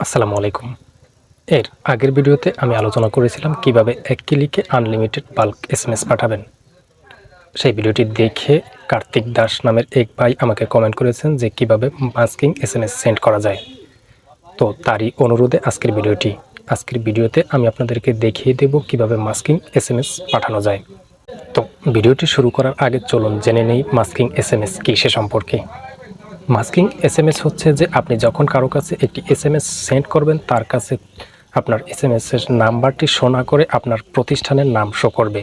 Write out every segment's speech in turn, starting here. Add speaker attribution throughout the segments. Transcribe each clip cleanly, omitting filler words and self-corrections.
Speaker 1: আসসালামু আলাইকুম। এর আগের ভিডিওতে আমি আলোচনা করেছিলাম কিভাবে এক ক্লিকে আনলিমিটেড বাল্ক এসএমএস পাঠাবেন। সেই ভিডিওটি দেখে কার্তিক দাস নামের এক ভাই আমাকে কমেন্ট করেছেন যে কিভাবে মাস্কিং এসএমএস সেন্ড করা যায়। তো তারই অনুরোধে আজকের ভিডিওতে আমি আপনাদেরকে দেখিয়ে দেব কিভাবে মাস্কিং এসএমএস পাঠানো যায়। তো ভিডিওটি শুরু করার আগে চলুন জেনে নেই মাস্কিং এসএমএস কী সে সম্পর্কে। মাস্কিং এসএমএস হচ্ছে যে আপনি যখন কারো কাছে একটি এসএমএস সেন্ড করবেন তার কাছে আপনার এসএমএসের নাম্বারটি শো না করে আপনার প্রতিষ্ঠানের নাম শো করবে।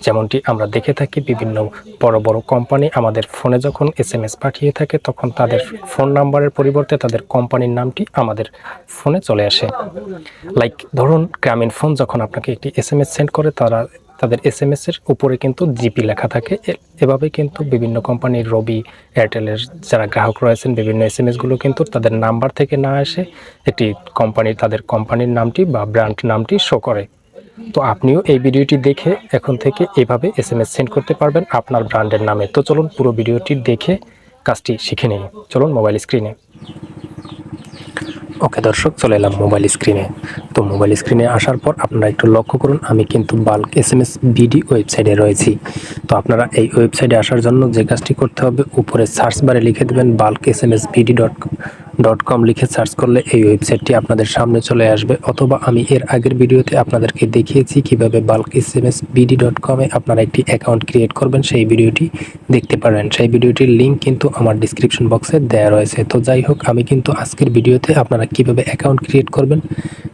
Speaker 1: যেমনটি আমরা দেখে থাকি বিভিন্ন বড় বড় কোম্পানি আমাদের ফোনে যখন এসএমএস পাঠিয়ে থাকে তখন তাদের ফোন নাম্বারের পরিবর্তে তাদের কোম্পানির নামটি আমাদের ফোনে চলে আসে। লাইক ধরুন গ্রামীণ ফোন যখন আপনাকে একটি এসএমএস সেন্ড করে তাদের এসএমএসের উপরে কিন্তু জিপি লেখা থাকে। এভাবে কিন্তু বিভিন্ন কোম্পানির রবি, এয়ারটেলের যারা গ্রাহক রয়েছেন বিভিন্ন এসএমএসগুলো কিন্তু তাদের নাম্বার থেকে না এসে একটি তাদের কোম্পানির নামটি বা ব্র্যান্ড নামটি শো করে। তো আপনিও এই ভিডিওটি দেখে এখন থেকে এভাবে এসএমএস সেন্ড করতে পারবেন আপনার ব্র্যান্ডের নামে। তো চলুন পুরো ভিডিওটি দেখে কাজটি শিখে নিই। চলুন মোবাইল স্ক্রিনে। ওকে দর্শক, চলে এলাম মোবাইল স্ক্রিনে। তো মোবাইল স্ক্রিনে আসার পর আপনারা একটু লক্ষ্য করুন, আমি কিন্তু বাল্ক এসএমএস বিডি ওয়েবসাইটে রয়েছি। তো আপনারা এই ওয়েবসাইটে আসার জন্য যে কাজটি করতে হবে, উপরে সার্চ বারে লিখে দেবেন bulk SMS BD dot com লিখে সার্চ করলে এই ওয়েবসাইটটি আপনাদের সামনে চলে আসবে। অথবা আমি এর আগের ভিডিওতে আপনাদেরকে দেখিয়েছি কিভাবে বাল্ক এসএমএস বিডি ডট কমে আপনারা একটি অ্যাকাউন্ট ক্রিয়েট করবেন, সেই ভিডিওটি দেখতে পারেন। সেই ভিডিওটির লিঙ্ক কিন্তু আমার ডিসক্রিপশন বক্সে দেওয়া রয়েছে। তো যাই হোক, আমি কিন্তু আজকের ভিডিওতে আপনারা কিভাবে অ্যাকাউন্ট ক্রিয়েট করবেন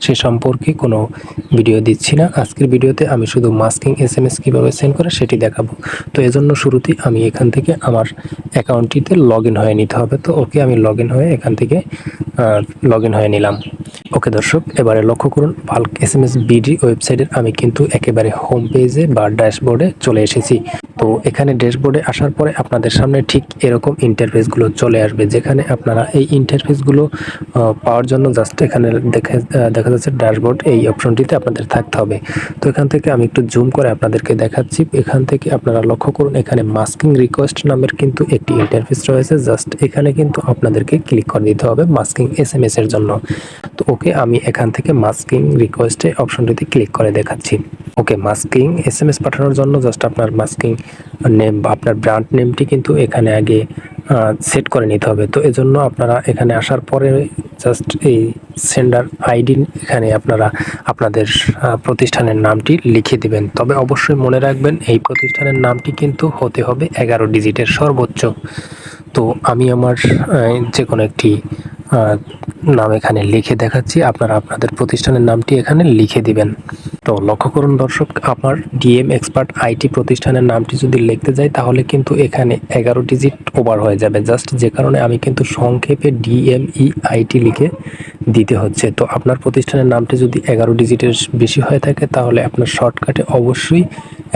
Speaker 1: সে সম্পর্কে কোনো ভিডিও দিচ্ছি না। আজকের ভিডিওতে আমি শুধু মাস্কিং এসএমএস কীভাবে সেন্ড করে সেটি দেখাবো। তো এজন্য শুরুতেই আমি এখান থেকে আমার অ্যাকাউন্টটিতে লগ ইন হয়ে নিতে হবে। তো ওকে, আমি লগ ইন হয়ে এখান থেকে লগ ইন হয়ে নিলাম। ওকে দর্শক, এবারে লক্ষ্য করুন বাল্ক এসএমএস বিডি ওয়েবসাইটের আমি কিন্তু একেবারে হোম পেজে বা ড্যাশবোর্ডে চলে এসেছি। তো এখানে ড্যাশবোর্ডে আসার পরে আপনাদের সামনে ঠিক এরকম ইন্টারফেসগুলো চলে আসবে, যেখানে আপনারা এই ইন্টারফেসগুলো পাওয়ার জন্য জাস্ট এখানে দেখা যাচ্ছে ড্যাশবোর্ড, এই অপশনটিতে আপনাদের থাকতে হবে। তো এখান থেকে আমি একটু জুম করে আপনাদেরকে দেখাচ্ছি। এখান থেকে আপনারা লক্ষ্য করুন এখানে মাস্কিং রিকোয়েস্ট নামের কিন্তু একটি ইন্টারফেস রয়েছে। জাস্ট এখানে কিন্তু আপনাদেরকে ক্লিক করে দিতে হবে মাস্কিং এসএমএস এর জন্য। তো ওকে, আমি এখান থেকে মাস্কিং রিকোয়েস্টে অপশনটিতে ক্লিক করে দেখাচ্ছি। ওকে, মাস্কিং এসএমএস পাঠানোর জন্য জাস্ট আপনার মাস্কিং নেম বা আপনার ব্র্যান্ড নেমটি কিন্তু এখানে আগে সেট করে নিতে হবে। তো এজন্য আপনারা এখানে আসার পরে জাস্ট এই সেন্ডার আইডি এখানে আপনারা আপনাদের প্রতিষ্ঠানের নামটি লিখে দিবেন। তবে অবশ্যই মনে রাখবেন এই প্রতিষ্ঠানের নামটি কিন্তু হতে হবে 11 ডিজিটের সর্বোচ্চ। তো আমি আমার যে কোনো একটি নাম এখানে লিখে দেখাচ্ছি, আপনারা আপনাদের প্রতিষ্ঠানের নামটি এখানে লিখে দিবেন। তো লক্ষ্য করুন দর্শক, আমার ডিএম এক্সপার্ট আইটি প্রতিষ্ঠানের নামটি যদি লিখতে যাই তাহলে কিন্তু এখানে 11 ডিজিট ওভার হয়ে যাবে। জাস্ট যে কারণে আমি কিন্তু সংক্ষেপে ডিএমই আইটি লিখে দিতে হচ্ছে। তো আপনার প্রতিষ্ঠানের নামটি যদি 11 ডিজিটের বেশি হয়ে থাকে তাহলে আপনার শর্টকাটে অবশ্যই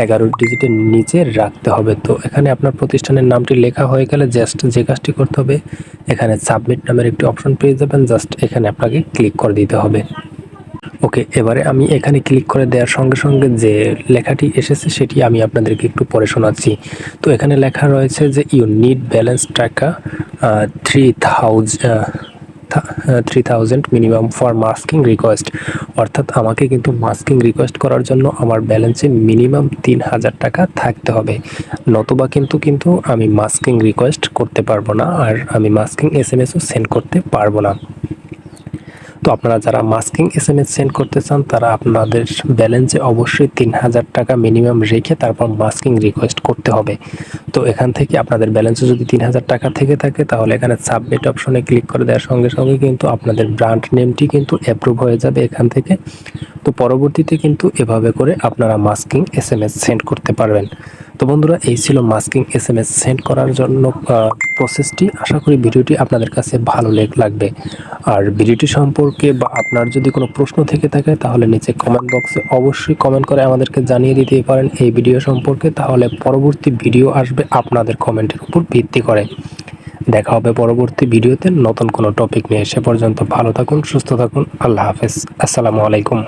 Speaker 1: 11 ডিজিটের নিচে রাখতে হবে। তো এখানে আপনার প্রতিষ্ঠানের নামটি লেখা হয়ে গেলে জাস্ট যে কাজটি করতে হবে, এখানে সাবমিট নামের একটি অপশন পেয়ে যাবেন। জাস্ট এখানে আপনাকে ক্লিক করে দিতে হবে। ওকে, এবারে আমি এখানে ক্লিক করে দেওয়ার সঙ্গে সঙ্গে যে লেখাটি এসেছে সেটি আমি আপনাদেরকে একটু পড়ে শোনাচ্ছি। তো এখানে লেখা রয়েছে যে ইউ নিড ব্যালেন্স টাকা 3000 মিনিমাম ফর মাস্কিং রিকোয়েস্ট। অর্থাৎ আমাকে কিন্তু মাস্কিং রিকোয়েস্ট করার জন্য আমার ব্যালেন্সে মিনিমাম 3000 টাকা থাকতে হবে, নতুবা কিন্তু আমি মাস্কিং রিকোয়েস্ট করতে পারবো না, আর আমি মাস্কিং এসএমএসও সেন্ড করতে পারবো না। তো আপনারা যারা মাস্কিং এসএমএস সেন্ড করতে চান তারা আপনাদের ব্যালেন্সে অবশ্যই 3000 টাকা মিনিমাম রেখে তারপর মাস্কিং রিকোয়েস্ট করতে হবে। তো এখান থেকে আপনাদের ব্যালেন্সে যদি 3000 টাকা থেকে থাকে তাহলে এখানে সাবমিট অপশনে ক্লিক করে দেওয়ার সঙ্গে সঙ্গে কিন্তু আপনাদের ব্র্যান্ড নেমটি কিন্তু অ্যাপ্রুভ হয়ে যাবে এখান থেকে। তো পরবর্তীতে কিন্তু এভাবে করে আপনারা মাস্কিং এসএমএস সেন্ড করতে পারবেন। তো বন্ধুরা, এই ছিল মাস্কিং এসএমএস সেন্ড করার জন্য প্রসেসটি। আশা করি ভিডিওটি আপনাদের কাছে ভালো লাগবে। আর ভিডিওটি সম্পর্কে বা আপনার যদি কোনো প্রশ্ন থেকে থাকে তাহলে নিচে কমেন্ট বক্সে অবশ্যই কমেন্ট করে আমাদেরকে জানিয়ে দিতে পারেন এই ভিডিও সম্পর্কে। তাহলে পরবর্তী ভিডিও আসবে আপনাদের কমেন্টের উপর ভিত্তি করে। দেখা হবে পরবর্তী ভিডিওতে নতুন কোনো টপিক নিয়ে। সে পর্যন্ত ভালো থাকুন, সুস্থ থাকুন। আল্লাহ হাফেজ। আসসালামু আলাইকুম।